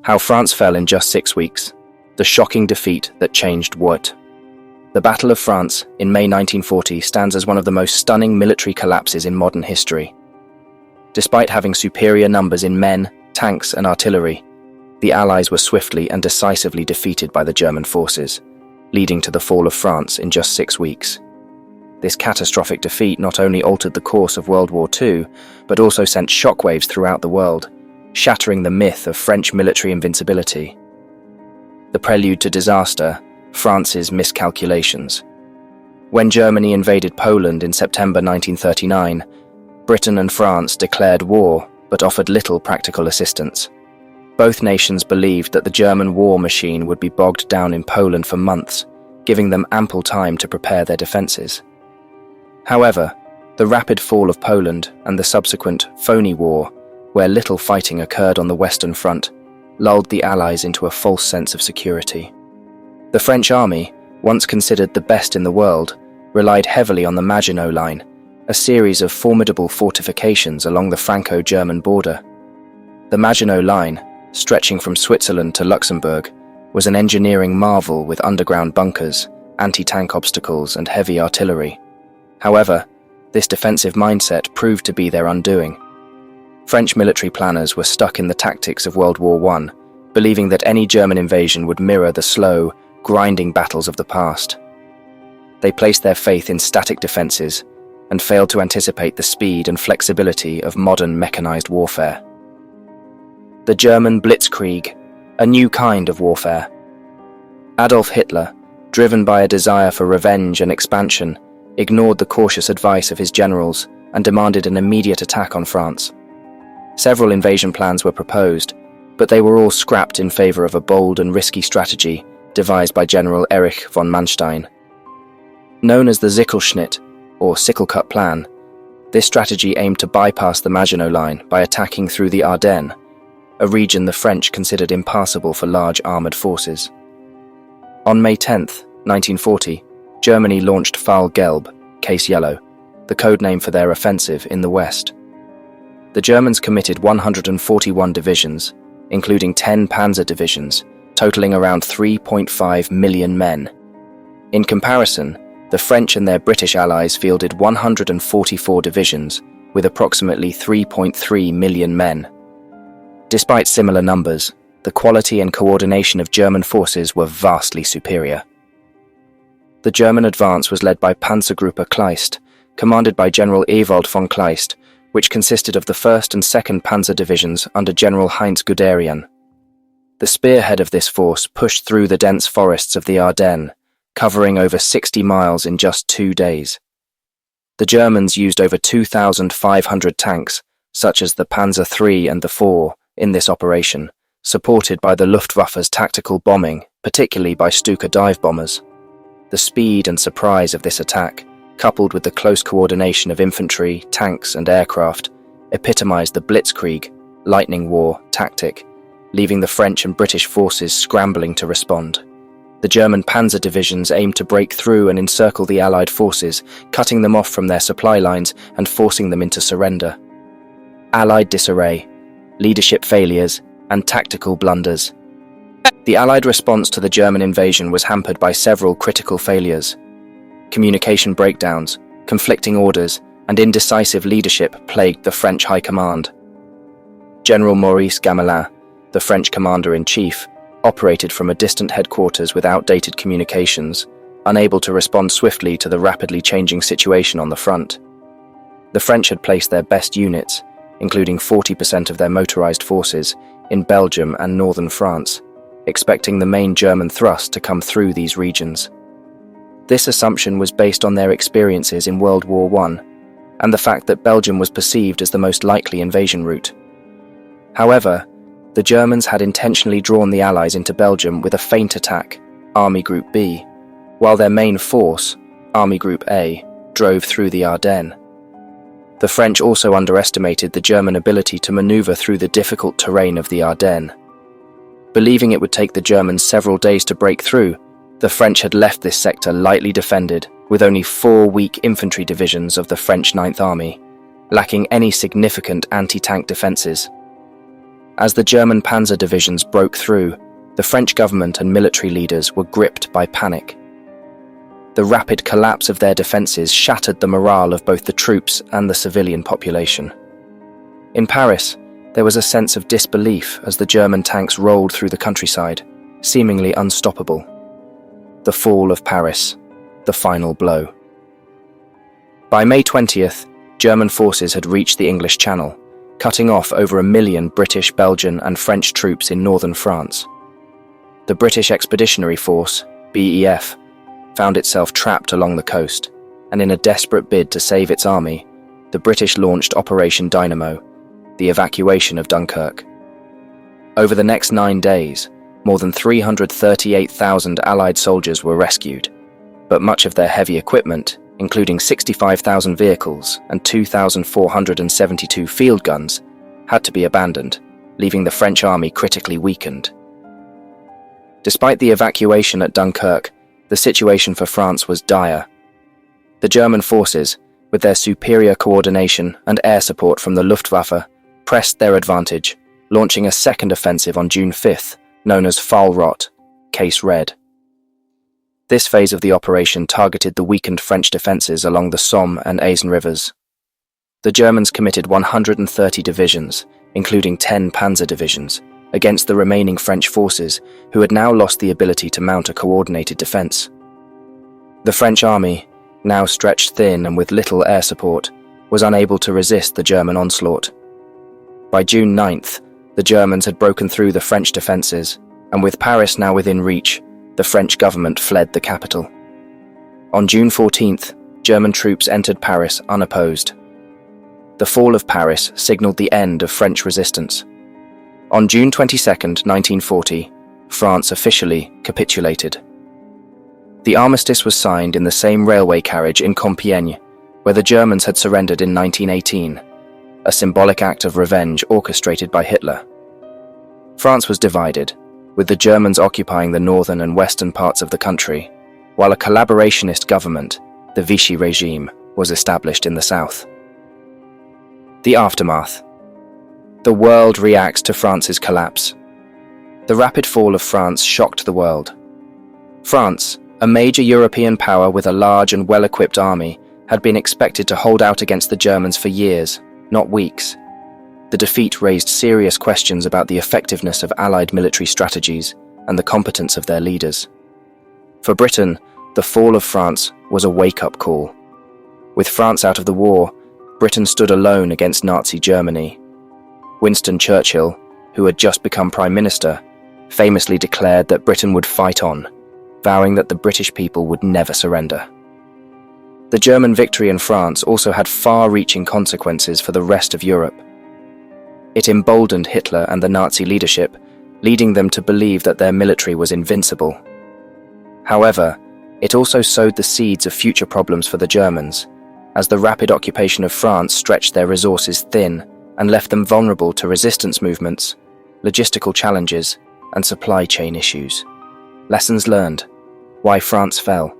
How France fell in just 6 weeks. The shocking defeat that changed what? The Battle of France in May 1940 stands as one of the most stunning military collapses in modern history. Despite having superior numbers in men, tanks, and artillery, the Allies were swiftly and decisively defeated by the German forces, leading to the fall of France in just 6 weeks. This catastrophic defeat not only altered the course of World War II, but also sent shockwaves throughout the world, shattering the myth of French military invincibility. The prelude to disaster, France's miscalculations. When Germany invaded Poland in September 1939, Britain and France declared war but offered little practical assistance. Both nations believed that the German war machine would be bogged down in Poland for months, giving them ample time to prepare their defences. However, the rapid fall of Poland and the subsequent phony war, where little fighting occurred on the Western Front, lulled the Allies into a false sense of security. The French army, once considered the best in the world, relied heavily on the Maginot Line, a series of formidable fortifications along the Franco-German border. The Maginot Line, stretching from Switzerland to Luxembourg, was an engineering marvel with underground bunkers, anti-tank obstacles, and heavy artillery. However, this defensive mindset proved to be their undoing. French military planners were stuck in the tactics of World War I, believing that any German invasion would mirror the slow, grinding battles of the past. They placed their faith in static defenses and failed to anticipate the speed and flexibility of modern mechanized warfare. The German Blitzkrieg, a new kind of warfare. Adolf Hitler, driven by a desire for revenge and expansion, ignored the cautious advice of his generals and demanded an immediate attack on France. Several invasion plans were proposed, but they were all scrapped in favor of a bold and risky strategy devised by General Erich von Manstein. Known as the Sickleschnitt, or sickle-cut plan, this strategy aimed to bypass the Maginot Line by attacking through the Ardennes, a region the French considered impassable for large armoured forces. On May 10, 1940, Germany launched Fall Gelb, Case Yellow, the codename for their offensive in the west. The Germans committed 141 divisions, including 10 panzer divisions, totaling around 3.5 million men. In comparison, the French and their British allies fielded 144 divisions, with approximately 3.3 million men. Despite similar numbers, the quality and coordination of German forces were vastly superior. The German advance was led by Panzergruppe Kleist, commanded by General Ewald von Kleist, which consisted of the 1st and 2nd Panzer Divisions under General Heinz Guderian. The spearhead of this force pushed through the dense forests of the Ardennes, covering over 60 miles in just 2 days. The Germans used over 2,500 tanks, such as the Panzer III and the IV, in this operation, supported by the Luftwaffe's tactical bombing, particularly by Stuka dive bombers. The speed and surprise of this attack, coupled with the close coordination of infantry, tanks, and aircraft, epitomized the Blitzkrieg, lightning war, tactic, leaving the French and British forces scrambling to respond. The German panzer divisions aimed to break through and encircle the Allied forces, cutting them off from their supply lines and forcing them into surrender. Allied disarray, leadership failures, and tactical blunders. The Allied response to the German invasion was hampered by several critical failures. Communication breakdowns, conflicting orders, and indecisive leadership plagued the French High Command. General Maurice Gamelin, the French commander-in-chief, operated from a distant headquarters with outdated communications, unable to respond swiftly to the rapidly changing situation on the front. The French had placed their best units, including 40% of their motorized forces, in Belgium and northern France, expecting the main German thrust to come through these regions. This assumption was based on their experiences in World War I and the fact that Belgium was perceived as the most likely invasion route. However, the Germans had intentionally drawn the Allies into Belgium with a feint attack, Army Group B, while their main force, Army Group A, drove through the Ardennes. The French also underestimated the German ability to maneuver through the difficult terrain of the Ardennes. Believing it would take the Germans several days to break through, the French had left this sector lightly defended, with only 4 weak infantry divisions of the French Ninth Army, lacking any significant anti-tank defences. As the German panzer divisions broke through, the French government and military leaders were gripped by panic. The rapid collapse of their defences shattered the morale of both the troops and the civilian population. In Paris, there was a sense of disbelief as the German tanks rolled through the countryside, seemingly unstoppable. The fall of Paris, the final blow. By May 20th, German forces had reached the English Channel, cutting off over 1 million British, Belgian and French troops in northern France. The British Expeditionary Force, BEF, found itself trapped along the coast, and in a desperate bid to save its army, the British launched Operation Dynamo, the evacuation of Dunkirk. Over the next 9 days, more than 338,000 Allied soldiers were rescued, but much of their heavy equipment, including 65,000 vehicles and 2,472 field guns, had to be abandoned, leaving the French army critically weakened. Despite the evacuation at Dunkirk, the situation for France was dire. The German forces, with their superior coordination and air support from the Luftwaffe, pressed their advantage, launching a second offensive on June 5th, known as Fall Rot, Case Red. This phase of the operation targeted the weakened French defences along the Somme and Aisne rivers. The Germans committed 130 divisions, including 10 panzer divisions, against the remaining French forces, who had now lost the ability to mount a coordinated defence. The French army, now stretched thin and with little air support, was unable to resist the German onslaught. By June 9th, the Germans had broken through the French defences, and with Paris now within reach, the French government fled the capital. On June 14th, German troops entered Paris unopposed. The fall of Paris signalled the end of French resistance. On June 22, 1940, France officially capitulated. The armistice was signed in the same railway carriage in Compiègne, where the Germans had surrendered in 1918, a symbolic act of revenge orchestrated by Hitler. France was divided, with the Germans occupying the northern and western parts of the country, while a collaborationist government, the Vichy regime, was established in the south. The aftermath. The world reacts to France's collapse. The rapid fall of France shocked the world. France, a major European power with a large and well-equipped army, had been expected to hold out against the Germans for years, not weeks. The defeat raised serious questions about the effectiveness of Allied military strategies and the competence of their leaders. For Britain, the fall of France was a wake-up call. With France out of the war, Britain stood alone against Nazi Germany. Winston Churchill, who had just become Prime Minister, famously declared that Britain would fight on, vowing that the British people would never surrender. The German victory in France also had far-reaching consequences for the rest of Europe. It emboldened Hitler and the Nazi leadership, leading them to believe that their military was invincible. However, it also sowed the seeds of future problems for the Germans, as the rapid occupation of France stretched their resources thin and left them vulnerable to resistance movements, logistical challenges, and supply chain issues. Lessons learned. Why France fell.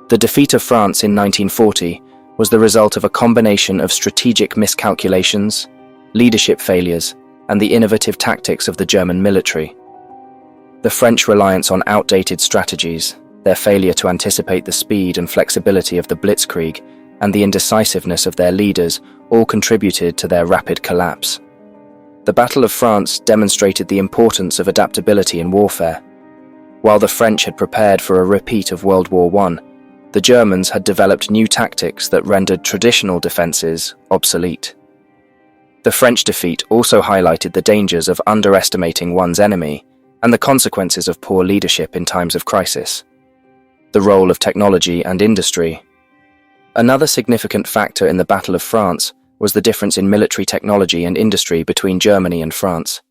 The defeat of France in 1940 was the result of a combination of strategic miscalculations, leadership failures, and the innovative tactics of the German military. The French reliance on outdated strategies, their failure to anticipate the speed and flexibility of the Blitzkrieg, and the indecisiveness of their leaders all contributed to their rapid collapse. The Battle of France demonstrated the importance of adaptability in warfare. While the French had prepared for a repeat of World War I, the Germans had developed new tactics that rendered traditional defences obsolete. The French defeat also highlighted the dangers of underestimating one's enemy and the consequences of poor leadership in times of crisis. The role of technology and industry. Another significant factor in the Battle of France was the difference in military technology and industry between Germany and France.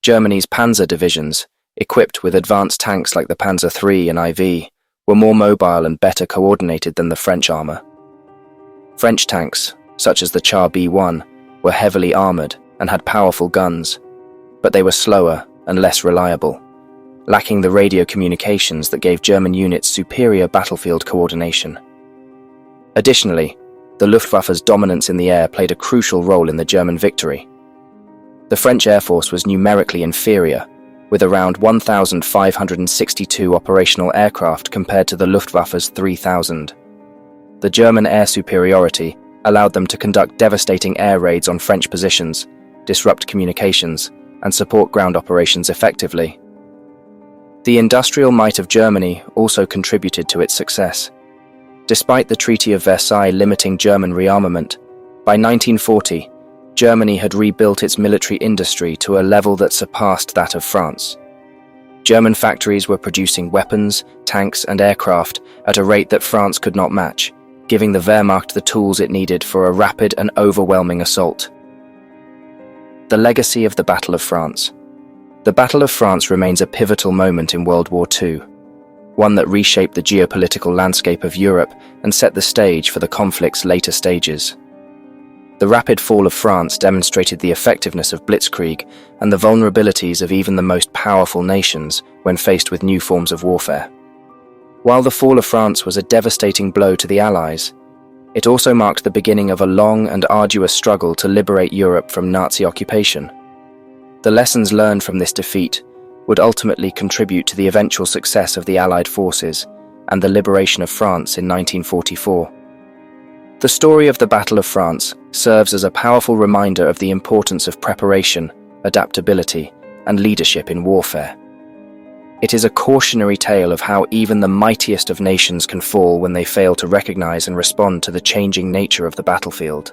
Germany's panzer divisions, equipped with advanced tanks like the Panzer III and IV, were more mobile and better coordinated than the French armour. French tanks, such as the Char B1, were heavily armoured and had powerful guns, but they were slower and less reliable, lacking the radio communications that gave German units superior battlefield coordination. Additionally, the Luftwaffe's dominance in the air played a crucial role in the German victory. The French Air Force was numerically inferior, with around 1,562 operational aircraft compared to the Luftwaffe's 3,000. The German air superiority allowed them to conduct devastating air raids on French positions, disrupt communications, and support ground operations effectively. The industrial might of Germany also contributed to its success. Despite the Treaty of Versailles limiting German rearmament, by 1940, Germany had rebuilt its military industry to a level that surpassed that of France. German factories were producing weapons, tanks, and aircraft at a rate that France could not match, giving the Wehrmacht the tools it needed for a rapid and overwhelming assault. The legacy of the Battle of France. The Battle of France remains a pivotal moment in World War II, one that reshaped the geopolitical landscape of Europe and set the stage for the conflict's later stages. The rapid fall of France demonstrated the effectiveness of Blitzkrieg and the vulnerabilities of even the most powerful nations when faced with new forms of warfare. While the fall of France was a devastating blow to the Allies, it also marked the beginning of a long and arduous struggle to liberate Europe from Nazi occupation. The lessons learned from this defeat would ultimately contribute to the eventual success of the Allied forces and the liberation of France in 1944. The story of the Battle of France serves as a powerful reminder of the importance of preparation, adaptability, and leadership in warfare. It is a cautionary tale of how even the mightiest of nations can fall when they fail to recognize and respond to the changing nature of the battlefield.